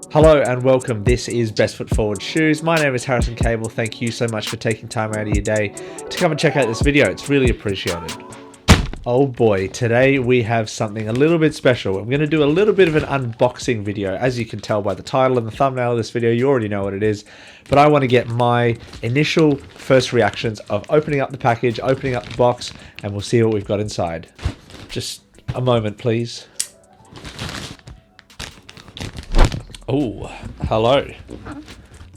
Hello and welcome. This is Best Foot Forward Shoes. My name is Harrison Cable. Thank you so much for taking time out of your day to come and check out this video. It's really appreciated. Oh boy, today we have something a little bit special. I'm going to do a little bit of an unboxing video. As you can tell by the title and the thumbnail of this video, you already know what it is. But I want to get my initial first reactions of opening up the package, opening up the box, and we'll see what we've got inside. Just a moment, please. Oh, hello.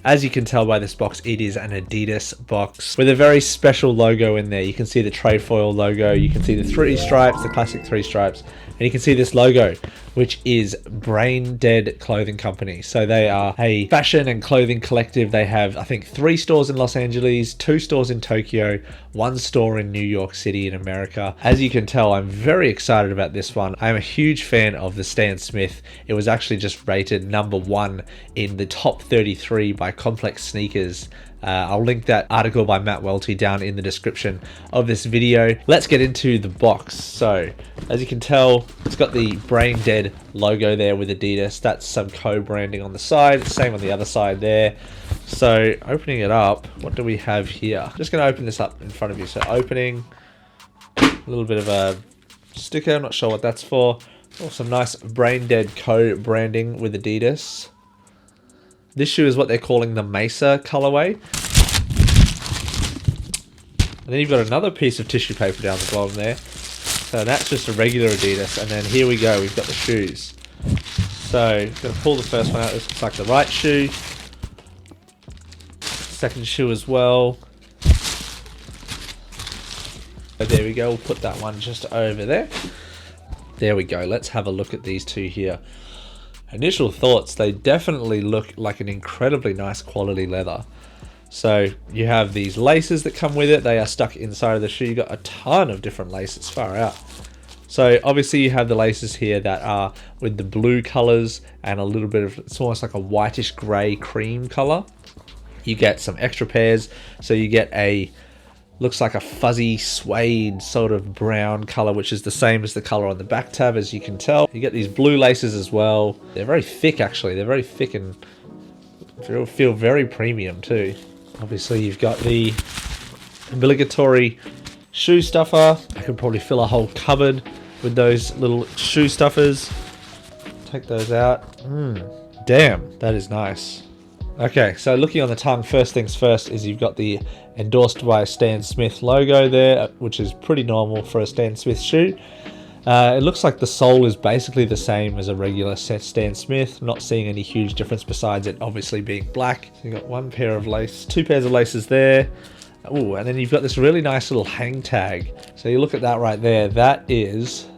As you can tell by this box, it is an Adidas box with a very special logo in there. You can see the trefoil logo, you can see the three stripes, the classic three stripes, and you can see this logo, which is Brain Dead Clothing Company. So they are a fashion and clothing collective. They have, I think, 3 stores in Los Angeles, 2 stores in Tokyo, 1 store in New York City in America. As you can tell, I'm very excited about this one. I'm a huge fan of the Stan Smith. It was actually just rated #1 in the top 33 by Complex Sneakers. I'll link that article by Matt Welty down in the description of this video. Let's get into the box. So, as you can tell, it's got the Brain Dead logo there with Adidas. That's some co-branding on the side. Same on the other side there. So, opening it up, what do we have here? Just going to open this up in front of you. So, opening, a little bit of a sticker. I'm not sure what that's for. Oh, some nice Brain Dead co-branding with Adidas. This shoe is what they're calling the Mesa colorway. And then you've got another piece of tissue paper down the bottom there. So that's just a regular Adidas. And then here we go, we've got the shoes. So, I'm going to pull the first one out. This looks like the right shoe. Second shoe as well. So there we go, we'll put that one just over there. There we go, let's have a look at these two here. Initial thoughts, they definitely look like an incredibly nice quality leather. So you have these laces that come with it. They are stuck inside of the shoe. You got a ton of different laces far out. So obviously you have the laces here that are with the blue colors and a little bit of, it's almost like a whitish gray cream color. You get some extra pairs. So you get a, looks like a fuzzy suede sort of brown color, which is the same as the color on the back tab, as you can tell. You get these blue laces as well. They're very thick, actually. They're very thick and feel very premium too. Obviously, you've got the obligatory shoe stuffer. I could probably fill a whole cupboard with those little shoe stuffers. Take those out. Damn, that is nice. Okay, so looking on the tongue, first things first is you've got the endorsed by Stan Smith logo there, which is pretty normal for a Stan Smith shoe. It looks like the sole is basically the same as a regular set Stan Smith. Not seeing any huge difference besides it obviously being black. So you've got 1 pair of lace, 2 pairs of laces there. Oh, and then you've got this really nice little hang tag. So you look at that right there. That is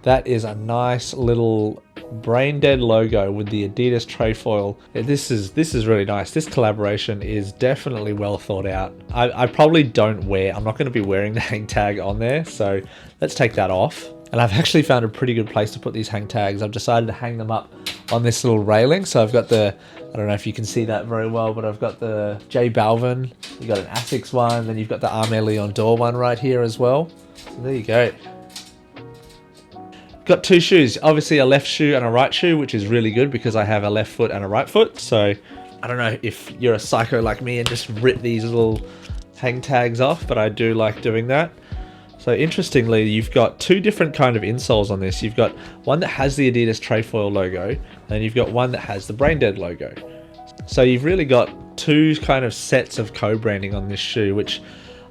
a nice little Brain Dead logo with the Adidas trefoil. This is really nice. This collaboration is definitely well thought out. I probably don't wear, I'm not going to be wearing the hang tag on there, so let's take that off. And I've actually found a pretty good place to put these hang tags. I've decided to hang them up on this little railing. So I've got the, I don't know if you can see that very well, but I've got the J Balvin, you've got an Asics one, then you've got the Armé Leon Dore one right here as well. So there you go. Got 2 shoes, obviously a left shoe and a right shoe, which is really good because I have a left foot and a right foot. So I don't know if you're a psycho like me and just rip these little hang tags off, but I do like doing that. So interestingly, you've got 2 different kind of insoles on this. You've got one that has the Adidas trefoil logo, and you've got one that has the Brain Dead logo. So you've really got 2 kind of sets of co-branding on this shoe, which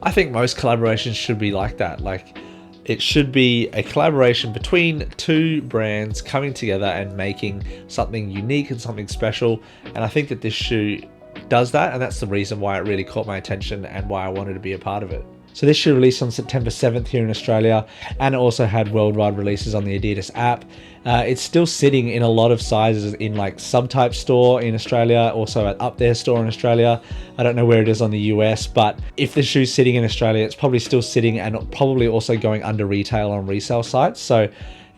I think most collaborations should be like that. Like, it should be a collaboration between 2 brands coming together and making something unique and something special. And I think that this shoe does that, and that's the reason why it really caught my attention and why I wanted to be a part of it. So this shoe released on September 7th here in Australia, and it also had worldwide releases on the Adidas app. It's still sitting in a lot of sizes in like Subtype store in Australia, also at Up There store in Australia. I don't know where it is on the US, but if the shoe's sitting in Australia, it's probably still sitting and probably also going under retail on resale sites. So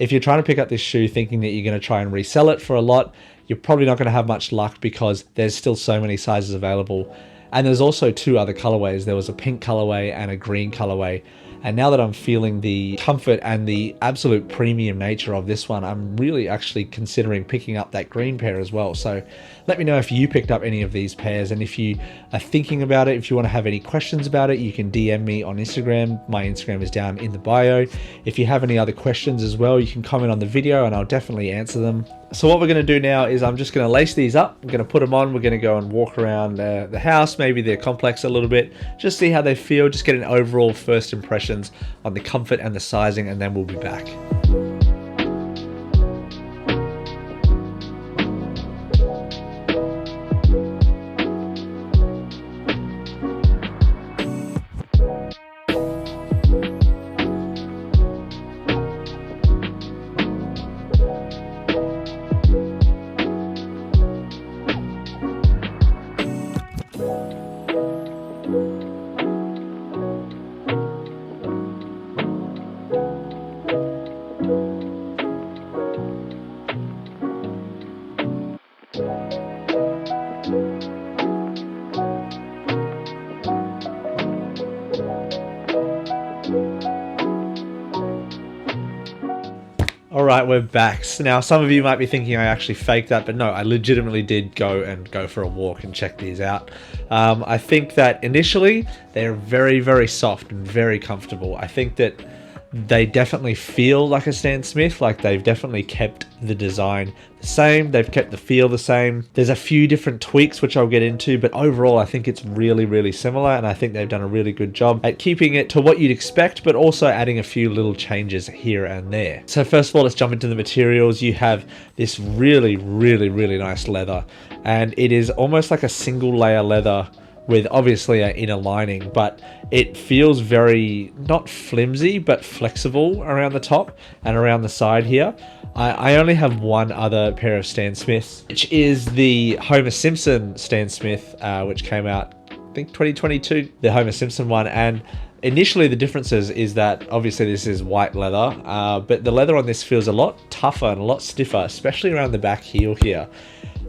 if you're trying to pick up this shoe thinking that you're going to try and resell it for a lot, you're probably not going to have much luck because there's still so many sizes available. And there's also 2 other colorways. There was a pink colorway and a green colorway. And now that I'm feeling the comfort and the absolute premium nature of this one, I'm really actually considering picking up that green pair as well. So let me know if you picked up any of these pairs, and if you are thinking about it, if you want to have any questions about it, you can DM me on Instagram. My Instagram is down in the bio. If you have any other questions as well, you can comment on the video and I'll definitely answer them. So what we're going to do now is I'm just going to lace these up. I'm going to put them on. We're going to go and walk around the house, maybe the complex a little bit, just see how they feel, just get an overall first impressions on the comfort and the sizing, and then we'll be back. All right, we're back. So now some of you might be thinking I actually faked that, but no, I legitimately did go for a walk and check these out. I think that initially they're very, very soft and very comfortable. I think that they definitely feel like a Stan Smith, like they've definitely kept the design the same, they've kept the feel the same. There's a few different tweaks which I'll get into, but overall I think it's really, really similar, and I think they've done a really good job at keeping it to what you'd expect, but also adding a few little changes here and there. So first of all, let's jump into the materials. You have this really, really, really nice leather, and it is almost like a single layer leather with obviously an inner lining, but it feels very, not flimsy, but flexible around the top and around the side here. I only have one other pair of Stan Smiths, which is the Homer Simpson Stan Smith, which came out, I think 2022, the Homer Simpson one. And initially the differences is that obviously this is white leather, but the leather on this feels a lot tougher and a lot stiffer, especially around the back heel here.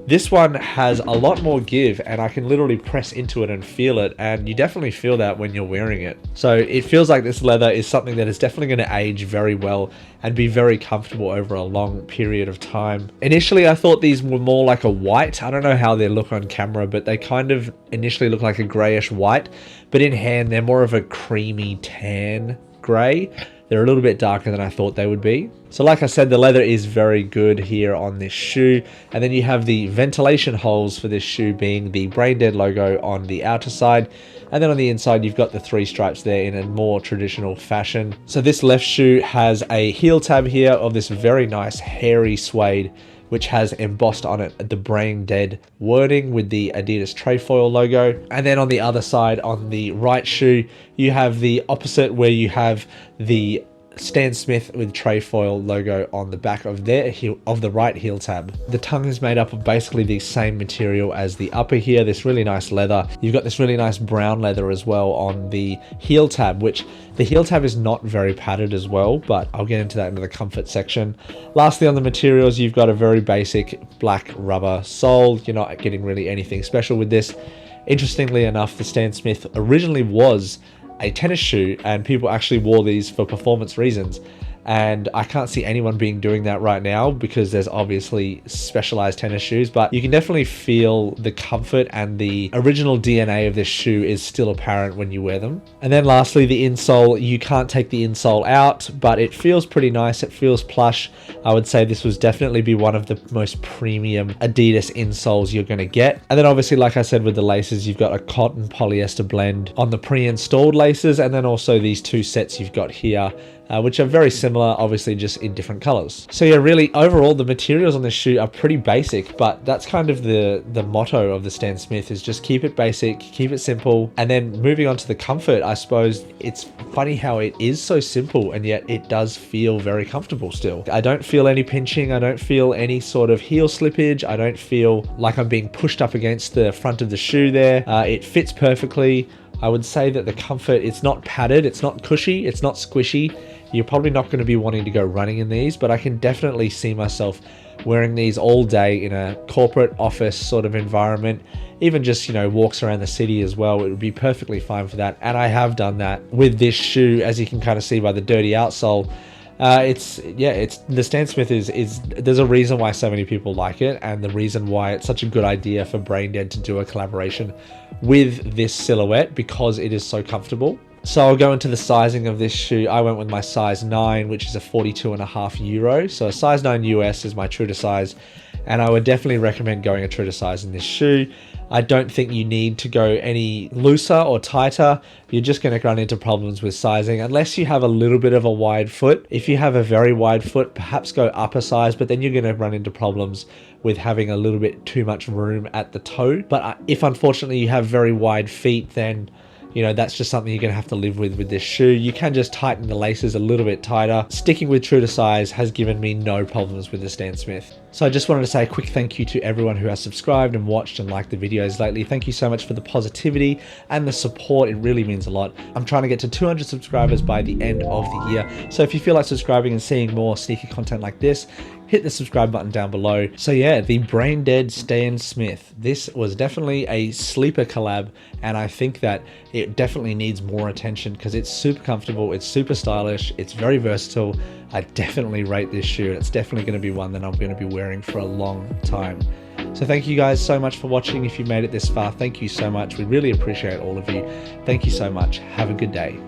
This one has a lot more give, and I can literally press into it and feel it, and you definitely feel that when you're wearing it. So it feels like this leather is something that is definitely going to age very well and be very comfortable over a long period of time. Initially I thought these were more like a white. I don't know how they look on camera, but they kind of initially look like a grayish white, but in hand they're more of a creamy tan grey. They're a little bit darker than I thought they would be. So like I said, the leather is very good here on this shoe. And then you have the ventilation holes for this shoe being the Brain Dead logo on the outer side. And then on the inside, you've got the 3 stripes there in a more traditional fashion. So this left shoe has a heel tab here of this very nice hairy suede, which has embossed on it the Brain Dead wording with the Adidas trefoil logo. And then on the other side, on the right shoe, you have the opposite, where you have the Stan Smith with trefoil logo on the back of their heel, of the right heel tab. The tongue is made up of basically the same material as the upper here, this really nice leather. You've got this really nice brown leather as well on the heel tab, which the heel tab is not very padded as well, but I'll get into that in the comfort section. Lastly, on the materials, you've got a very basic black rubber sole. You're not getting really anything special with this. Interestingly enough, the Stan Smith originally was a tennis shoe, and people actually wore these for performance reasons, and I can't see anyone doing that right now because there's obviously specialized tennis shoes, but you can definitely feel the comfort, and the original DNA of this shoe is still apparent when you wear them. And then lastly, the insole, you can't take the insole out, but it feels pretty nice. It feels plush. I would say this would definitely be one of the most premium Adidas insoles you're going to get. And then obviously, like I said, with the laces, you've got a cotton polyester blend on the pre-installed laces, and then also these 2 sets you've got here, which are very similar, obviously just in different colors. So yeah, really overall the materials on this shoe are pretty basic, but that's kind of the motto of the Stan Smith, is just keep it basic, keep it simple. And then moving on to the comfort, I suppose it's funny how it is so simple and yet it does feel very comfortable still. I don't feel any pinching, I don't feel any sort of heel slippage, I don't feel like I'm being pushed up against the front of the shoe there. It fits perfectly. I would say that the comfort, it's not padded, it's not cushy, it's not squishy. You're probably not going to be wanting to go running in these, but I can definitely see myself wearing these all day in a corporate office sort of environment, even just, you know, walks around the city as well, it would be perfectly fine for that. And I have done that with this shoe, as you can kind of see by the dirty outsole. It's the Stan Smith is there's a reason why so many people like it, and the reason why it's such a good idea for Braindead to do a collaboration with this silhouette, because it is so comfortable. So I'll go into the sizing of this shoe. I went with my size 9, which is a 42.5 euro. So a size 9 US is my true to size, and I would definitely recommend going a true to size in this shoe. I don't think you need to go any looser or tighter. You're just going to run into problems with sizing unless you have a little bit of a wide foot. If you have a very wide foot, perhaps go up a size, but then you're going to run into problems with having a little bit too much room at the toe. But if unfortunately you have very wide feet, then you know, that's just something you're going to have to live with this shoe. You can just tighten the laces a little bit tighter. Sticking with true to size has given me no problems with the Stan Smith. So I just wanted to say a quick thank you to everyone who has subscribed and watched and liked the videos lately. Thank you so much for the positivity and the support. It really means a lot. I'm trying to get to 200 subscribers by the end of the year. So if you feel like subscribing and seeing more sneaker content like this, hit the subscribe button down below. So yeah, the Braindead Stan Smith. This was definitely a sleeper collab, and I think that it definitely needs more attention because it's super comfortable, it's super stylish, it's very versatile. I definitely rate this shoe. It's definitely going to be one that I'm going to be wearing for a long time. So thank you guys so much for watching. If you made it this far, thank you so much. We really appreciate all of you. Thank you so much. Have a good day.